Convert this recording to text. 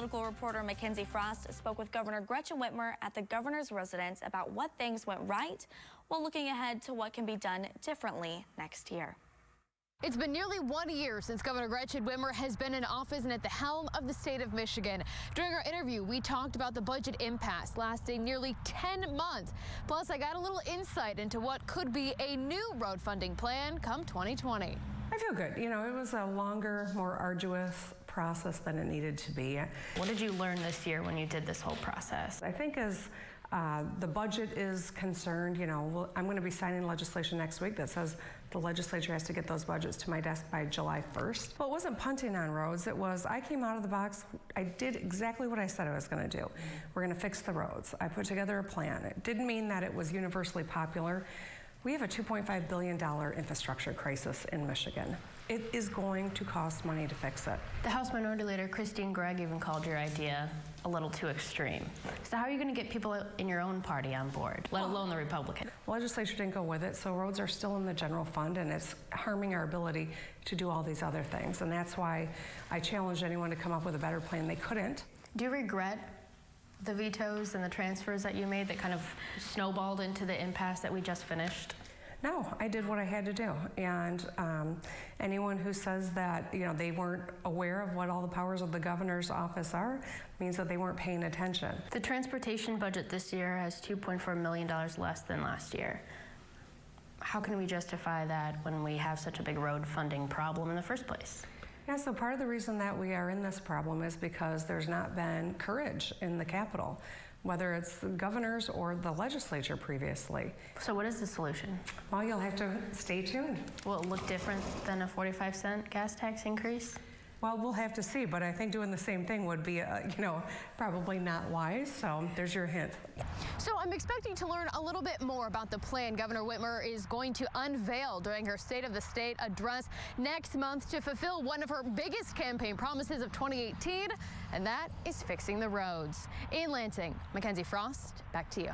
Political reporter Mackenzie Frost spoke with Governor Gretchen Whitmer at the governor's residence about what things went right while looking ahead to what can be done differently next year. It's been nearly 1 year since Governor Gretchen Whitmer has been in office and at the helm of the state of Michigan. During our interview, we talked about the budget impasse lasting nearly 10 months. Plus, I got a little insight into what could be a new road funding plan come 2020. I feel good. You know, it was a longer, more arduous process than it needed to be. What did you learn this year when you did this whole process? I think as the budget is concerned, you know, I'm going to be signing legislation next week that says the legislature has to get those budgets to my desk by July 1st. Well, it wasn't punting on roads. It was, I came out of the box. I did exactly what I said I was going to do. We're going to fix the roads. I put together a plan. It didn't mean that it was universally popular. We have a $2.5 billion infrastructure crisis in Michigan. It is going to cost money to fix it. The House Minority Leader, Christine Gregg, even called your idea a little too extreme. So how are you going to get people in your own party on board, let alone the Republican? The legislature didn't go with it, so roads are still in the general fund, and it's harming our ability to do all these other things. And that's why I challenged anyone to come up with a better plan. They couldn't. Do you regret the vetoes and the transfers that you made that kind of snowballed into the impasse that we just finished? No, I did what I had to do. And anyone who says that, you know, they weren't aware of what all the powers of the governor's office are means that they weren't paying attention. The transportation budget this year has $2.4 million less than last year. How can we justify that when we have such a big road funding problem in the first place? Yeah, so part of the reason that we are in this problem is because there's not been courage in the Capitol, whether it's the governors or the legislature previously. So what is the solution? Well, you'll have to stay tuned. Will it look different than a 45-cent gas tax increase? Well, we'll have to see, but I think doing the same thing would be, you know, probably not wise, so there's your hint. So I'm expecting to learn a little bit more about the plan Governor Whitmer is going to unveil during her State of the State address next month to fulfill one of her biggest campaign promises of 2018, and that is fixing the roads. In Lansing, Mackenzie Frost, back to you.